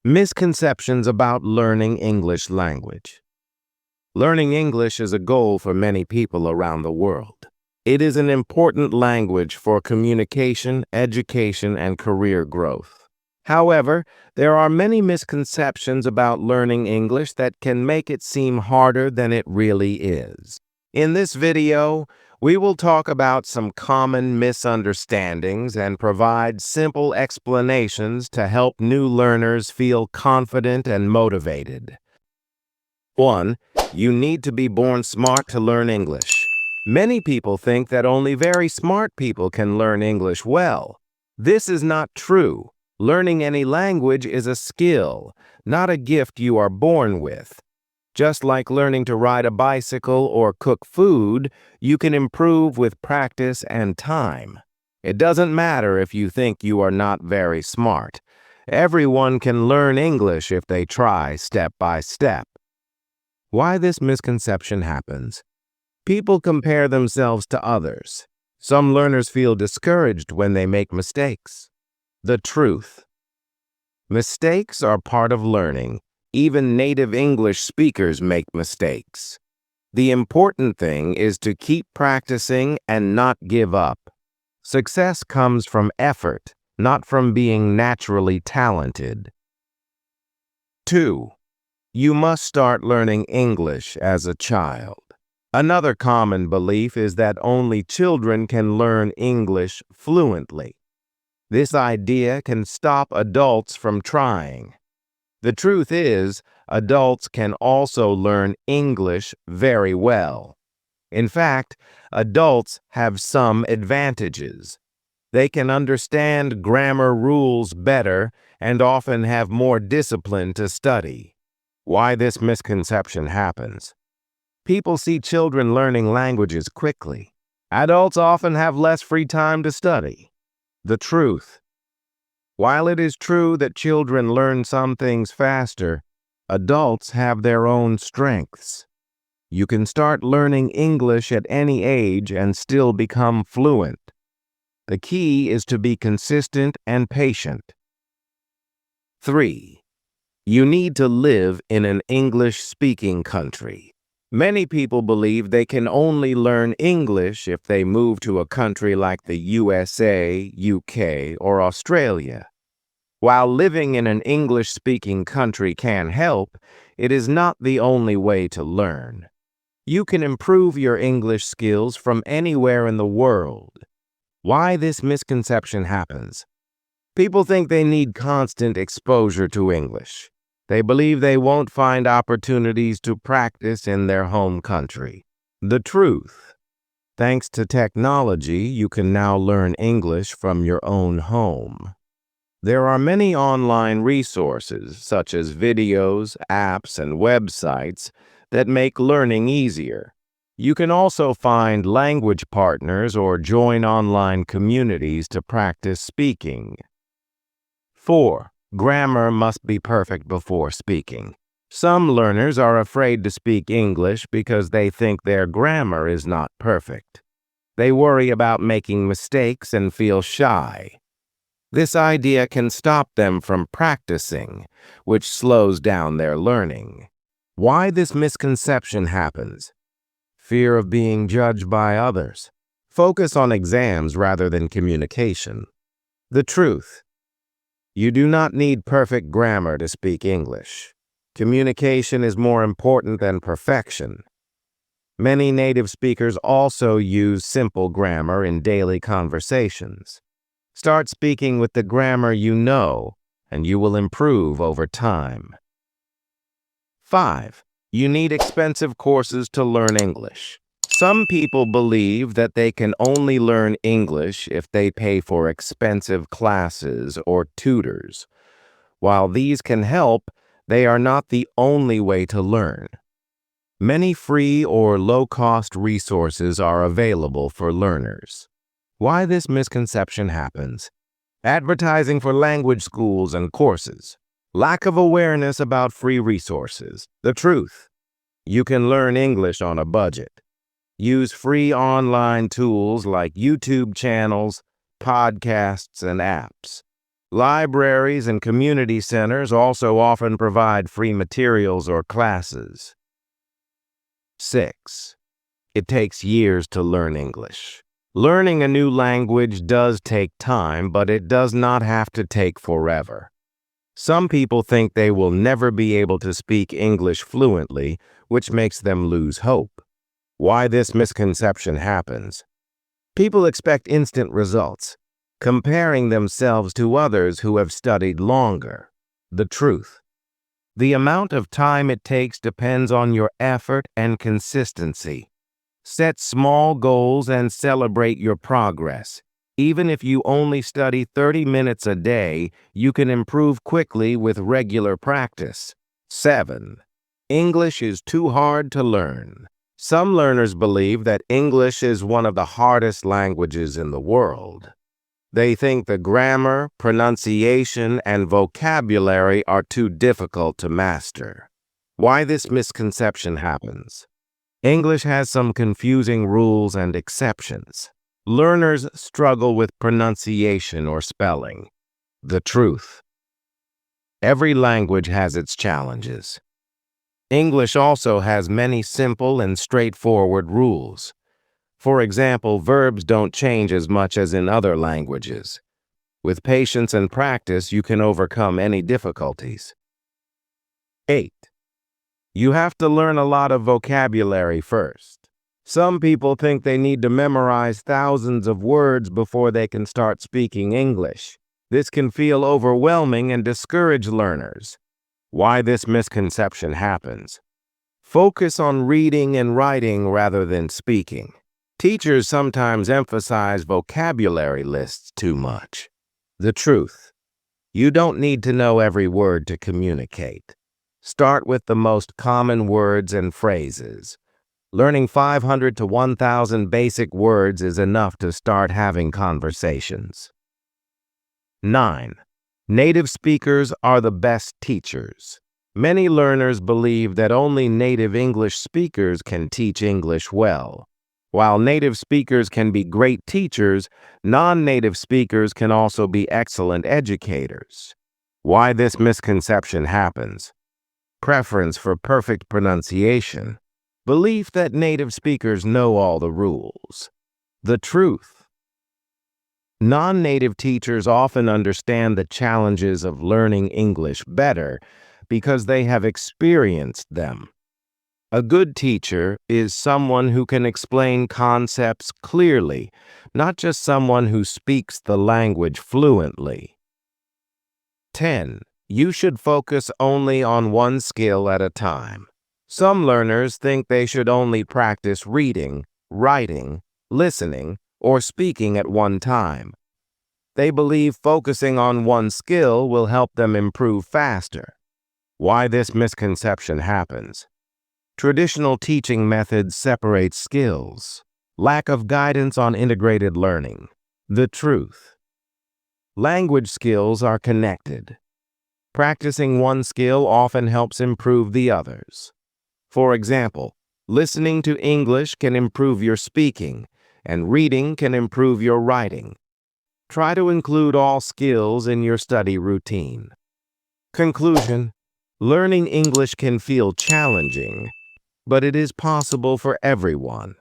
Misconceptions about learning English language. Learning English is a goal for many people around the world. It is an important language for communication, education, and career growth. However, there are many misconceptions about learning English that can make it seem harder than it really is. In this video, we will talk about some common misunderstandings and provide simple explanations to help new learners feel confident and motivated. 1. You need to be born smart to learn English. Many people think that only very smart people can learn English well. This is not true. Learning any language is a skill, not a gift you are born with. Just like learning to ride a bicycle or cook food, you can improve with practice and time. It doesn't matter if you think you are not very smart. Everyone can learn English if they try step by step. Why this misconception happens? People compare themselves to others. Some learners feel discouraged when they make mistakes. The truth. Mistakes are part of learning. Even native English speakers make mistakes. The important thing is to keep practicing and not give up. Success comes from effort, not from being naturally talented. 2. You must start learning English as a child. Another common belief is that only children can learn English fluently. This idea can stop adults from trying. The truth is, adults can also learn English very well. In fact, adults have some advantages. They can understand grammar rules better and often have more discipline to study. Why this misconception happens? People see children learning languages quickly. Adults often have less free time to study. The truth. While it is true that children learn some things faster, adults have their own strengths. You can start learning English at any age and still become fluent. The key is to be consistent and patient. 3. You need to live in an English-speaking country. Many people believe they can only learn English if they move to a country like the USA, UK, or Australia. While living in an English-speaking country can help, it is not the only way to learn. You can improve your English skills from anywhere in the world. Why this misconception happens? People think they need constant exposure to English. They believe they won't find opportunities to practice in their home country. The truth. Thanks to technology, you can now learn English from your own home. There are many online resources, such as videos, apps, and websites, that make learning easier. You can also find language partners or join online communities to practice speaking. 4. Grammar must be perfect before speaking. Some learners are afraid to speak English because they think their grammar is not perfect. They worry about making mistakes and feel shy. This idea can stop them from practicing, which slows down their learning. Why this misconception happens? Fear of being judged by others. Focus on exams rather than communication. The truth. You do not need perfect grammar to speak English. Communication is more important than perfection. Many native speakers also use simple grammar in daily conversations. Start speaking with the grammar you know, and you will improve over time. 5. You need expensive courses to learn English. Some people believe that they can only learn English if they pay for expensive classes or tutors. While these can help, they are not the only way to learn. Many free or low-cost resources are available for learners. Why this misconception happens? Advertising for language schools and courses. Lack of awareness about free resources. The truth. You can learn English on a budget. Use free online tools like YouTube channels, podcasts, and apps. Libraries and community centers also often provide free materials or classes. 6. It takes years to learn English. Learning a new language does take time, but it does not have to take forever. Some people think they will never be able to speak English fluently, which makes them lose hope. Why this misconception happens? People expect instant results, comparing themselves to others who have studied longer. The truth: the amount of time it takes depends on your effort and consistency. Set small goals and celebrate your progress. Even if you only study 30 minutes a day, you can improve quickly with regular practice. 7. English is too hard to learn. Some learners believe that English is one of the hardest languages in the world. They think the grammar, pronunciation, and vocabulary are too difficult to master. Why this misconception happens? English has some confusing rules and exceptions. Learners struggle with pronunciation or spelling. The truth: every language has its challenges. English also has many simple and straightforward rules. For example, verbs don't change as much as in other languages. With patience and practice, you can overcome any difficulties. 8. You have to learn a lot of vocabulary first. Some people think they need to memorize thousands of words before they can start speaking English. This can feel overwhelming and discourage learners. Why this misconception happens? Focus on reading and writing rather than speaking. Teachers sometimes emphasize vocabulary lists too much. The truth: you don't need to know every word to communicate. Start with the most common words and phrases. Learning 500 to 1,000 basic words is enough to start having conversations. 9. Native speakers are the best teachers. Many learners believe that only native English speakers can teach English well. While native speakers can be great teachers, non-native speakers can also be excellent educators. Why this misconception happens? Preference for perfect pronunciation. Belief that native speakers know all the rules. The truth: non-native teachers often understand the challenges of learning English better because they have experienced them. A good teacher is someone who can explain concepts clearly, not just someone who speaks the language fluently. 10. You should focus only on one skill at a time. Some learners think they should only practice reading, writing, listening, or speaking at one time. They believe focusing on one skill will help them improve faster. Why this misconception happens? Traditional teaching methods separate skills. Lack of guidance on integrated learning. The truth: language skills are connected. Practicing one skill often helps improve the others. For example, listening to English can improve your speaking, and reading can improve your writing. Try to include all skills in your study routine. Conclusion: learning English can feel challenging, but it is possible for everyone.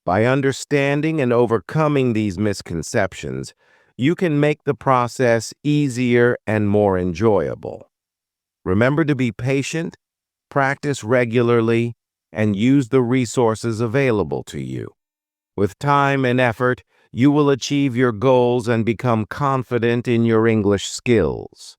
By understanding and overcoming these misconceptions, you can make the process easier and more enjoyable. Remember to be patient, practice regularly, and use the resources available to you. With time and effort, you will achieve your goals and become confident in your English skills.